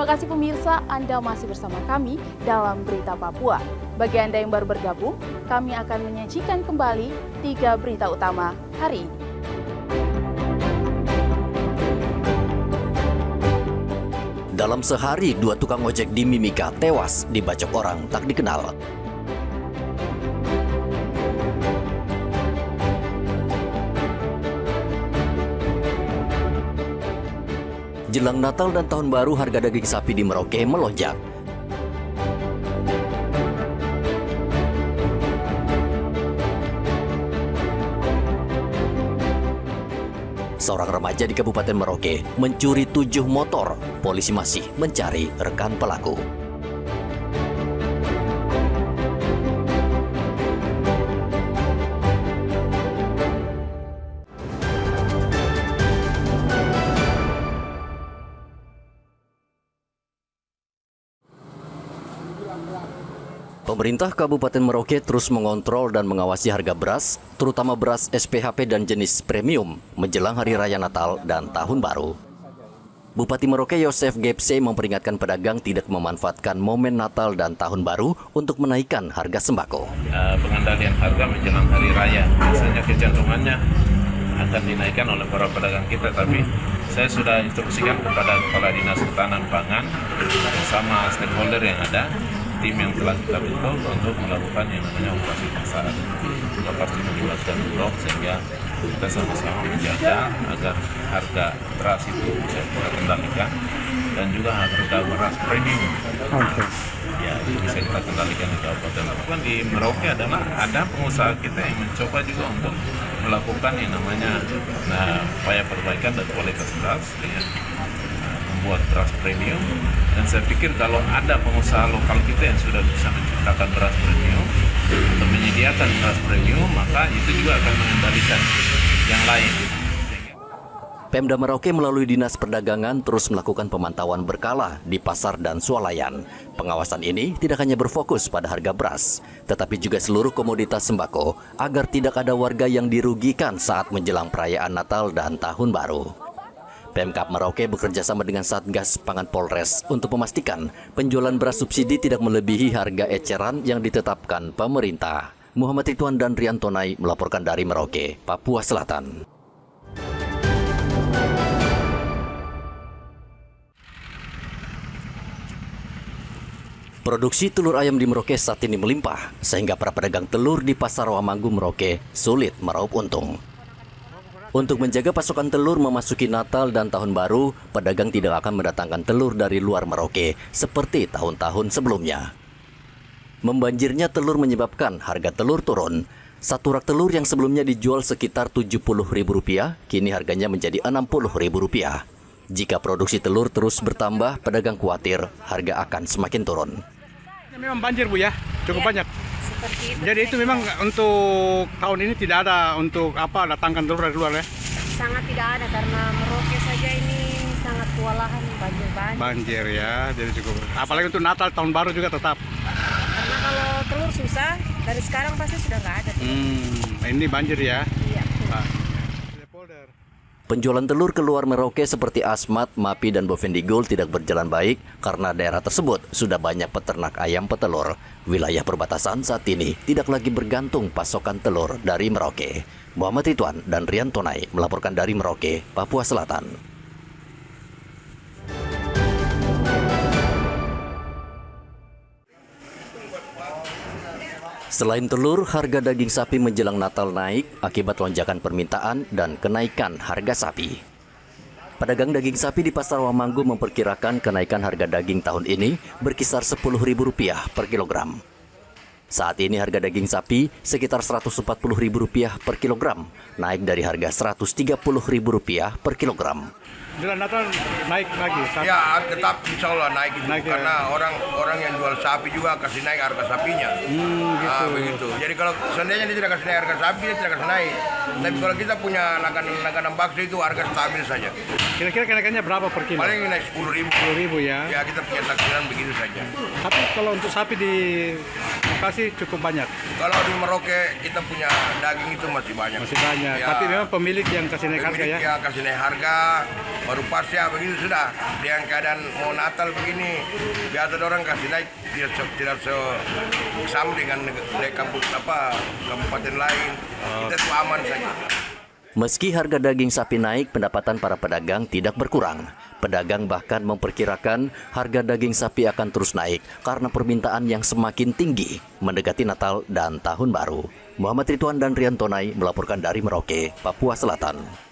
kasih pemirsa, Anda masih bersama kami dalam Berita Papua. Bagi Anda yang baru bergabung, kami akan menyajikan kembali 3 berita utama hari ini. Dalam sehari, 2 tukang ojek di Mimika tewas dibacok orang tak dikenal. Jelang Natal dan Tahun Baru, harga daging sapi di Merauke melonjak. Seorang remaja di Kabupaten Merauke mencuri 7 motor. Polisi masih mencari rekan pelaku. Pemerintah Kabupaten Merauke terus mengontrol dan mengawasi harga beras, terutama beras SPHP dan jenis premium, menjelang Hari Raya Natal dan Tahun Baru. Bupati Merauke Yosef Gepse memperingatkan pedagang tidak memanfaatkan momen Natal dan Tahun Baru untuk menaikkan harga sembako. Pengendalian harga menjelang Hari Raya, biasanya kecenderungannya akan dinaikkan oleh para pedagang kita, tapi saya sudah instruksikan kepada Kepala Dinas Ketahanan Pangan bersama stakeholder yang ada, tim yang telah kita bentuk untuk melakukan yang namanya operasi pasar. Juga pasti melibatkan Bulog sehingga kita sama-sama menjaga agar harga beras itu bisa kita kendalikan dan juga harga beras premium. Ya, itu bisa kita kendalikan di Kabupaten Merauke. Di Merauke adalah ada pengusaha kita yang mencoba juga untuk melakukan yang namanya upaya perbaikan dan kualitas beras dengan membuat beras premium. Dan saya pikir kalau ada pengusaha lokal kita yang sudah bisa menciptakan beras premium atau menyediakan beras premium, maka itu juga akan mengendalikan yang lain. Pemda Merauke melalui Dinas Perdagangan terus melakukan pemantauan berkala di pasar dan swalayan. Pengawasan ini tidak hanya berfokus pada harga beras, tetapi juga seluruh komoditas sembako agar tidak ada warga yang dirugikan saat menjelang perayaan Natal dan Tahun Baru. Pemkab Merauke bekerja sama dengan Satgas Pangan Polres untuk memastikan penjualan beras subsidi tidak melebihi harga eceran yang ditetapkan pemerintah. Muhammad Ridwan dan Rian Tonai melaporkan dari Merauke, Papua Selatan. Produksi telur ayam di Merauke saat ini melimpah, sehingga para pedagang telur di Pasar Wamanggu Merauke sulit meraup untung. Untuk menjaga pasokan telur memasuki Natal dan Tahun Baru, pedagang tidak akan mendatangkan telur dari luar Merauke seperti tahun-tahun sebelumnya. Membanjirnya telur menyebabkan harga telur turun. Satu rak telur yang sebelumnya dijual sekitar Rp70.000, kini harganya menjadi Rp60.000. Jika produksi telur terus bertambah, pedagang khawatir harga akan semakin turun. Memang banjir Bu ya, cukup banyak. Seperti itu. Jadi itu memang untuk tahun ini tidak ada untuk datangkan telur dari luar ya? Sangat tidak ada karena Merauke saja ini sangat kewalahan banjir. Banjir ya, jadi cukup. Apalagi untuk Natal, Tahun Baru juga tetap. Karena kalau telur susah, dari sekarang pasti sudah nggak ada. Ini banjir ya? Iya. Penjualan telur keluar Merauke seperti Asmat, Mapi, dan Bovendigul tidak berjalan baik karena daerah tersebut sudah banyak peternak ayam petelur. Wilayah perbatasan saat ini tidak lagi bergantung pasokan telur dari Merauke. Muhammad Ridwan dan Rian Tonai melaporkan dari Merauke, Papua Selatan. Selain telur, harga daging sapi menjelang Natal naik akibat lonjakan permintaan dan kenaikan harga sapi. Pedagang daging sapi di Pasar Wamanggu memperkirakan kenaikan harga daging tahun ini berkisar Rp10.000 per kilogram. Saat ini harga daging sapi sekitar Rp140.000 per kilogram, naik dari harga Rp130.000 per kilogram. Jelang Natal naik lagi? Ya, tetap insya Allah naik itu. Naik, karena orang yang jual sapi juga kasih naik harga sapinya. Gitu. Begitu. Jadi kalau seandainya dia tidak kasih naik harga sapi, dia tidak kasih naik. Tapi kalau kita punya langganan bakso itu harga stabil saja. Kira-kira kenaikannya berapa per kilo? Paling naik 10.000. 10.000 ya. Ya kita punya taksiran begitu saja. Tapi kalau untuk sapi di Bekasi cukup banyak. Kalau di Merauke kita punya daging itu masih banyak. Masih banyak. Ya. Tapi memang pemilik yang kasih naik harga ya. Pemilik yang kasih naik harga, baru pas ya begitu sudah. Dengan keadaan mau Natal begini, biasa orang kasih naik tidak sama dengan kabupaten lain. Kita tuh aman saja. Meski harga daging sapi naik, pendapatan para pedagang tidak berkurang. Pedagang bahkan memperkirakan harga daging sapi akan terus naik karena permintaan yang semakin tinggi mendekati Natal dan Tahun Baru. Muhammad Ridwan dan Rian Tonai melaporkan dari Merauke, Papua Selatan.